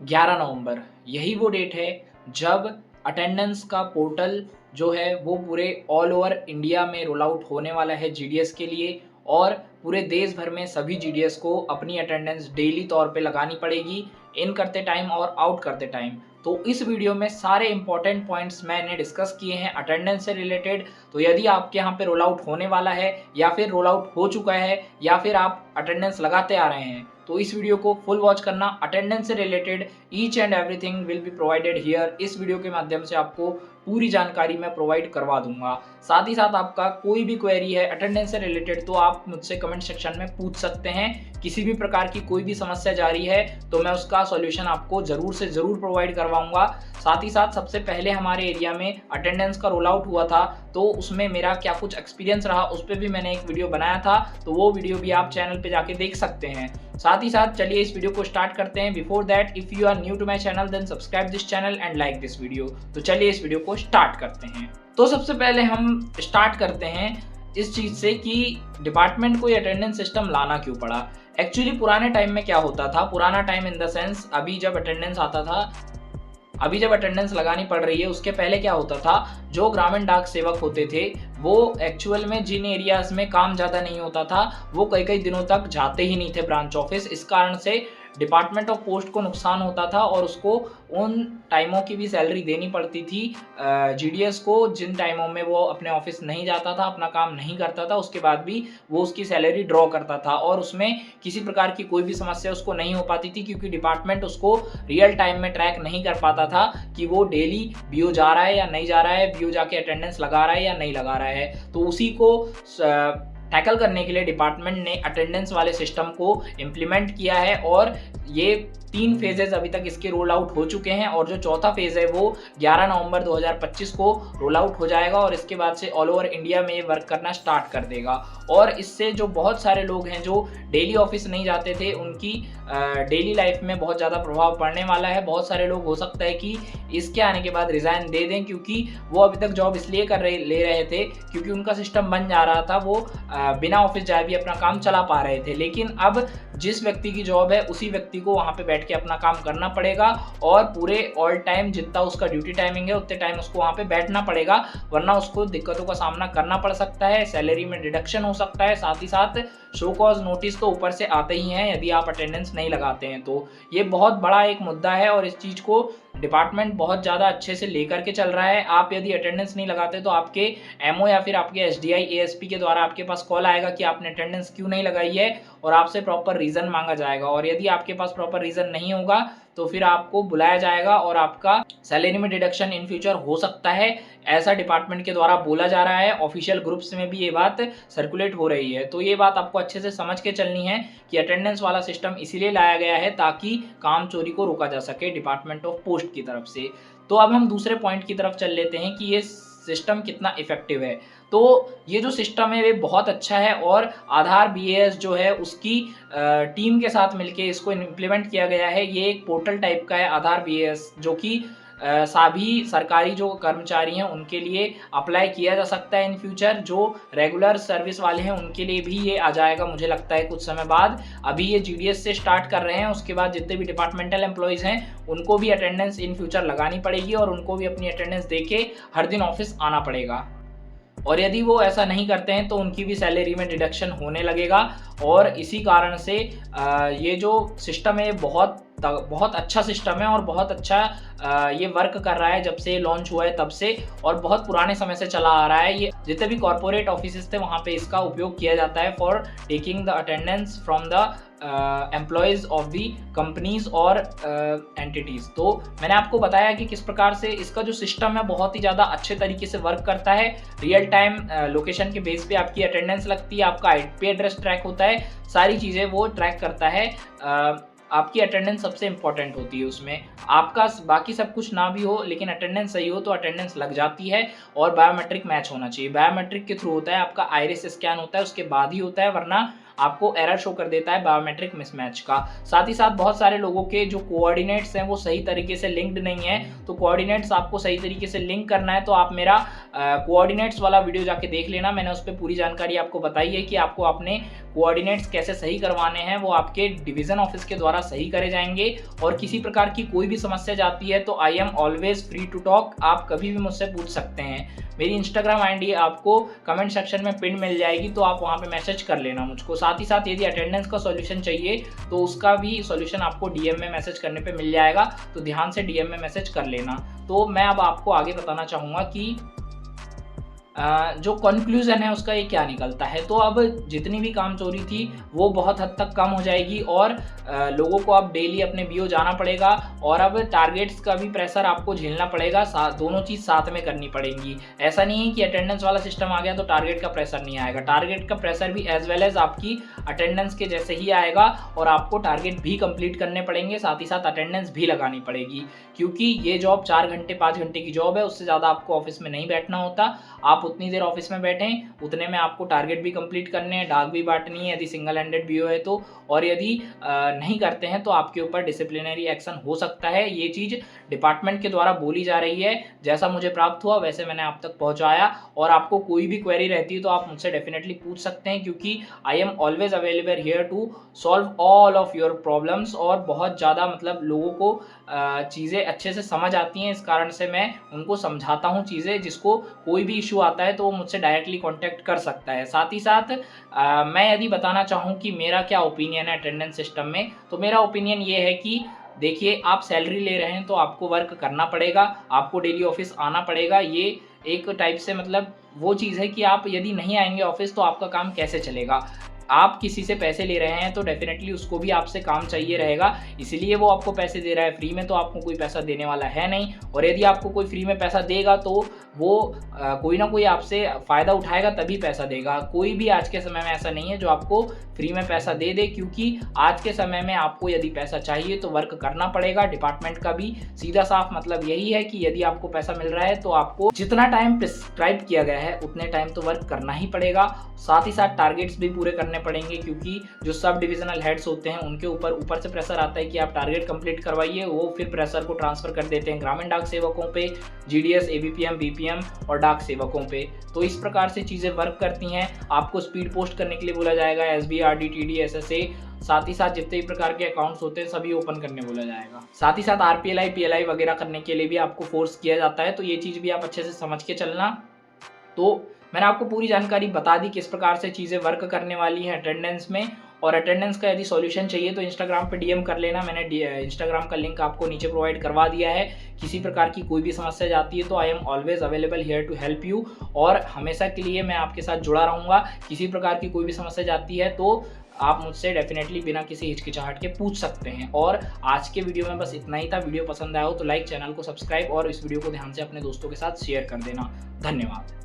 11 नवंबर यही वो डेट है जब अटेंडेंस का पोर्टल जो है वो पूरे ऑल ओवर इंडिया में रोल आउट होने वाला है जीडीएस के लिए। और पूरे देश भर में सभी जीडीएस को अपनी अटेंडेंस डेली तौर पे लगानी पड़ेगी, इन करते टाइम और आउट करते टाइम। तो इस वीडियो में सारे इंपॉर्टेंट पॉइंट्स मैंने डिस्कस किए हैं अटेंडेंस से रिलेटेड। तो यदि आपके यहाँ पे रोल आउट होने वाला है या फिर रोल आउट हो चुका है या फिर आप अटेंडेंस लगाते आ रहे हैं, तो इस वीडियो को फुल वॉच करना। अटेंडेंस से related each and everything will be provided here. इस वीडियो के माध्यम से आपको पूरी जानकारी मैं प्रोवाइड करवा दूंगा। साथ ही साथ आपका कोई भी क्वेरी है अटेंडेंस से रिलेटेड तो आप मुझसे कमेंट सेक्शन में पूछ सकते हैं। किसी भी प्रकार की कोई भी समस्या जारी है तो मैं उसका सॉल्यूशन आपको जरूर से जरूर प्रोवाइड करवाऊंगा। साथ ही साथ सबसे पहले हमारे एरिया में अटेंडेंस का रोल आउट हुआ था तो उसमें मेरा क्या कुछ एक्सपीरियंस रहा उस पर भी मैंने एक वीडियो बनाया था, तो वो वीडियो भी आप चैनल पे जाके देख सकते हैं। साथ ही साथ चलिए इस वीडियो को स्टार्ट करते हैं। Before that if you are new to my channel then subscribe this channel and like this video. तो चलिए इस वीडियो को स्टार्ट करते हैं। तो सबसे पहले हम स्टार्ट करते हैं इस चीज से कि डिपार्टमेंट को ये अटेंडेंस सिस्टम लाना क्यों पड़ा। एक्चुअली पुराने टाइम में क्या होता था, पुराना टाइम इन द सेंस अभी जब अटेंडेंस आता था, अभी जब अटेंडेंस लगानी पड़ रही है उसके पहले क्या होता था, जो ग्रामीण डाक सेवक होते थे वो एक्चुअल में जिन एरियाज में काम ज़्यादा नहीं होता था वो कई कई दिनों तक जाते ही नहीं थे ब्रांच ऑफिस। इस कारण से डिपार्टमेंट ऑफ पोस्ट को नुकसान होता था और उसको उन टाइमों की भी सैलरी देनी पड़ती थी जीडीएस को जिन टाइमों में वो अपने ऑफिस नहीं जाता था, अपना काम नहीं करता था, उसके बाद भी वो उसकी सैलरी ड्रॉ करता था और उसमें किसी प्रकार की कोई भी समस्या उसको नहीं हो पाती थी क्योंकि डिपार्टमेंट उसको रियल टाइम में ट्रैक नहीं कर पाता था कि वो डेली बीओ जा रहा है या नहीं जा रहा है, बीओ जाके अटेंडेंस लगा रहा है या नहीं लगा रहा है। तो उसी को टैकल करने के लिए डिपार्टमेंट ने अटेंडेंस वाले सिस्टम को इम्प्लीमेंट किया है और ये 3 फेजेस अभी तक इसके रोल आउट हो चुके हैं और जो चौथा फेज है वो 11 नवंबर 2025 को रोल आउट हो जाएगा और इसके बाद से ऑल ओवर इंडिया में ये वर्क करना स्टार्ट कर देगा। और इससे जो बहुत सारे लोग हैं जो डेली ऑफिस नहीं जाते थे उनकी डेली लाइफ में बहुत ज़्यादा प्रभाव पड़ने वाला है। बहुत सारे लोग हो सकता है कि इसके आने के बाद रिज़ाइन दे दें क्योंकि वो अभी तक जॉब इसलिए ले रहे थे क्योंकि उनका सिस्टम बन जा रहा था, वो बिना ऑफिस जाए भी अपना काम चला पा रहे थे। लेकिन अब जिस व्यक्ति की जॉब है उसी व्यक्ति को वहाँ पे बैठ के अपना काम करना पड़ेगा और पूरे ऑल टाइम जितना उसका ड्यूटी टाइमिंग है उतने टाइम उसको वहाँ पे बैठना पड़ेगा, वरना उसको दिक्कतों का सामना करना पड़ सकता है, सैलरी में डिडक्शन हो सकता है। साथ ही साथ शो कॉज नोटिस तो ऊपर से आते ही हैं यदि आप अटेंडेंस नहीं लगाते हैं। तो ये बहुत बड़ा एक मुद्दा है और इस चीज़ को डिपार्टमेंट बहुत ज़्यादा अच्छे से लेकर के चल रहा है। आप यदि अटेंडेंस नहीं लगाते तो आपके एमओ या फिर आपके एसडीआई एएसपी के द्वारा आपके पास कॉल आएगा कि आपने अटेंडेंस क्यों नहीं लगाई है और आपसे प्रॉपर रीज़न मांगा जाएगा। और यदि आपके पास प्रॉपर रीज़न नहीं होगा तो फिर आपको बुलाया जाएगा और आपका सैलरी में डिडक्शन इन फ्यूचर हो सकता है, ऐसा डिपार्टमेंट के द्वारा बोला जा रहा है। ऑफिशियल ग्रुप्स में भी ये बात सर्कुलेट हो रही है। तो ये बात आपको अच्छे से समझ के चलनी है कि अटेंडेंस वाला सिस्टम इसीलिए लाया गया है ताकि काम चोरी को रोका जा सके डिपार्टमेंट ऑफ पोस्ट की तरफ से। तो अब हम दूसरे पॉइंट की तरफ चल लेते हैं कि ये सिस्टम कितना इफेक्टिव है। तो ये जो सिस्टम है ये बहुत अच्छा है और आधार बीएएस जो है उसकी टीम के साथ मिलके इसको इम्प्लीमेंट किया गया है। ये एक पोर्टल टाइप का है आधार बीएएस जो कि सभी सरकारी जो कर्मचारी हैं उनके लिए अप्लाई किया जा सकता है इन फ्यूचर। जो रेगुलर सर्विस वाले हैं उनके लिए भी ये आ जाएगा मुझे लगता है कुछ समय बाद। अभी ये जीडीएस से स्टार्ट कर रहे हैं, उसके बाद जितने भी डिपार्टमेंटल एम्प्लॉयज़ हैं उनको भी अटेंडेंस इन फ्यूचर लगानी पड़ेगी और उनको भी अपनी अटेंडेंस दे के हर दिन ऑफिस आना पड़ेगा। और यदि वो ऐसा नहीं करते हैं तो उनकी भी सैलरी में डिडक्शन होने लगेगा। और इसी कारण से ये जो सिस्टम है बहुत अच्छा सिस्टम है और बहुत अच्छा ये वर्क कर रहा है जब से लॉन्च हुआ है तब से, और बहुत पुराने समय से चला आ रहा है। ये जितने भी कॉर्पोरेट ऑफिस थे वहाँ पे इसका उपयोग किया जाता है for taking the attendance from the employees of the companies और एंटिटीज़। तो मैंने आपको बताया कि किस प्रकार से इसका जो सिस्टम है बहुत ही ज़्यादा अच्छे तरीके से वर्क करता है। रियल टाइम लोकेशन के बेस पे आपकी अटेंडेंस लगती है, आपका आईपी एड्रेस ट्रैक होता है, सारी चीज़ें वो ट्रैक करता है। आपकी अटेंडेंस सबसे इंपॉर्टेंट होती है उसमें। आपका बाकी सब कुछ ना भी हो लेकिन अटेंडेंस सही हो तो अटेंडेंस लग जाती है। और बायोमेट्रिक मैच होना चाहिए, बायोमेट्रिक के थ्रू होता है, आपका आइरिस स्कैन होता है उसके बाद ही होता है, वरना आपको एरर शो कर देता है बायोमेट्रिक मिसमैच का। साथ ही साथ बहुत सारे लोगों के जो कोऑर्डिनेट्स हैं वो सही तरीके से लिंक्ड नहीं है, तो कोऑर्डिनेट्स आपको सही तरीके से लिंक करना है तो आप मेरा कोऑर्डिनेट्स वाला वीडियो जाके देख लेना। मैंने उस पर पूरी जानकारी आपको बताई है कि आपको अपने कोऑर्डिनेट्स कैसे सही करवाने हैं वो आपके डिवीज़न ऑफिस के द्वारा सही करे जाएंगे। और किसी प्रकार की कोई भी समस्या जाती है तो I am always free to talk, आप कभी भी मुझसे पूछ सकते हैं। मेरी इंस्टाग्राम आईडी आपको कमेंट सेक्शन में पिन मिल जाएगी, तो आप वहाँ पे मैसेज कर लेना मुझको। साथ ही साथ यदि अटेंडेंस का सॉल्यूशन चाहिए तो उसका भी सॉल्यूशन आपको डीएम में मैसेज करने पे मिल जाएगा, तो ध्यान से डीएम में मैसेज कर लेना। तो मैं अब आपको आगे बताना चाहूँगा कि जो कंक्लूजन है उसका ये क्या निकलता है। तो अब जितनी भी काम चोरी थी वो बहुत हद तक कम हो जाएगी और लोगों को अब डेली अपने बीओ जाना पड़ेगा और अब टारगेट्स का भी प्रेशर आपको झेलना पड़ेगा, दोनों चीज़ साथ में करनी पड़ेंगी। ऐसा नहीं है कि अटेंडेंस वाला सिस्टम आ गया तो टारगेट का प्रेशर नहीं आएगा, टारगेट का प्रेशर भी एज वेल एज आपकी अटेंडेंस के जैसे ही आएगा और आपको टारगेट भी कंप्लीट करने पड़ेंगे, साथ ही साथ अटेंडेंस भी लगानी पड़ेगी। क्योंकि ये जॉब 4 घंटे 5 घंटे की जॉब है, उससे ज़्यादा आपको ऑफिस में नहीं बैठना होता। आप उतनी देर ऑफिस में बैठें उतने में आपको टारगेट भी कंप्लीट करने हैं, डाक भी बांटनी है यदि सिंगल हैंडेड बीओ है तो, और यदि नहीं करते हैं तो आपके ऊपर डिसिप्लिनरी एक्शन हो सकता है। ये चीज़ डिपार्टमेंट के द्वारा बोली जा रही है, जैसा मुझे प्राप्त हुआ वैसे मैंने आप तक पहुंचाया। और आपको कोई भी क्वेरी रहती है तो आप मुझसे डेफिनेटली पूछ सकते हैं, क्योंकि I am always available here to solve all of your problems. और बहुत ज़्यादा मतलब लोगों को चीज़ें अच्छे से समझ आती हैं, इस कारण से मैं उनको समझाता हूँ चीज़ें। जिसको कोई भी इशू आता है तो वो मुझसे डायरेक्टली कांटेक्ट कर सकता है। साथ ही साथ मैं यदि बताना चाहूँ कि मेरा क्या ओपिनियन है अटेंडेंस सिस्टम में, तो मेरा ओपिनियन ये है कि देखिए, आप सैलरी ले रहे हैं तो आपको वर्क करना पड़ेगा, आपको डेली ऑफिस आना पड़ेगा। ये एक टाइप से मतलब वो चीज़ है कि आप यदि नहीं आएंगे ऑफिस तो आपका काम कैसे चलेगा। आप किसी से पैसे ले रहे हैं तो डेफिनेटली उसको भी आपसे काम चाहिए रहेगा, इसीलिए वो आपको पैसे दे रहा है। फ्री में तो आपको कोई पैसा देने वाला है नहीं, और यदि आपको कोई फ्री में पैसा देगा तो वो कोई ना कोई आपसे फ़ायदा उठाएगा तभी पैसा देगा। कोई भी आज के समय में ऐसा नहीं है जो आपको फ्री में पैसा दे दे, क्योंकि आज के समय में आपको यदि पैसा चाहिए तो वर्क करना पड़ेगा। डिपार्टमेंट का भी सीधा साफ मतलब यही है कि यदि आपको पैसा मिल रहा है तो आपको जितना टाइम प्रिस्क्राइब किया गया है उतने टाइम तो वर्क करना ही पड़ेगा। साथ ही साथ टारगेट्स भी पूरे करने पड़ेंगे, क्योंकि जो सब डिविजनल हेड्स होते हैं उनके ऊपर से प्रेशर आता है कि आप टारगेट कंप्लीट करवाइए। वो फिर प्रेशर को ट्रांसफर कर देते हैं ग्रामीण डाक सेवकों पे, जीडीएस, एबीपीएम, बीपीएम और डाक सेवकों पे। तो इस प्रकार से चीज़ें वर्क करती हैं। आपको स्पीड पोस्ट करने के लिए बोला जाएगा, एसबी, आरडी, टीडी, एसएसए, साथ ही साथ जितने भी प्रकार के अकाउंट्स होते हैं सभी ओपन करने बोला जाएगा। साथ ही साथ आरपीएलआई, पीएलआई वगैरह करने के लिए भी आपको फोर्स किया जाता है। तो ये चीज़ भी आप अच्छे से समझ के चलना। तो मैंने आपको पूरी जानकारी बता दी किस प्रकार से चीज़ें वर्क करने वाली हैं अटेंडेंस में। और अटेंडेंस का यदि सॉल्यूशन चाहिए तो इंस्टाग्राम पे डीएम कर लेना, मैंने इंस्टाग्राम का लिंक आपको नीचे प्रोवाइड करवा दिया है। किसी प्रकार की कोई भी समस्या जाती है तो I am always available here to help you, और हमेशा के लिए मैं आपके साथ जुड़ा रहूँगा। किसी प्रकार की कोई भी समस्या जाती है तो आप मुझसे डेफिनेटली बिना किसी हिचकिचाहट के पूछ सकते हैं। और आज के वीडियो में बस इतना ही था। वीडियो पसंद आया हो तो लाइक, चैनल को सब्सक्राइब और इस वीडियो को ध्यान से अपने दोस्तों के साथ शेयर कर देना। धन्यवाद।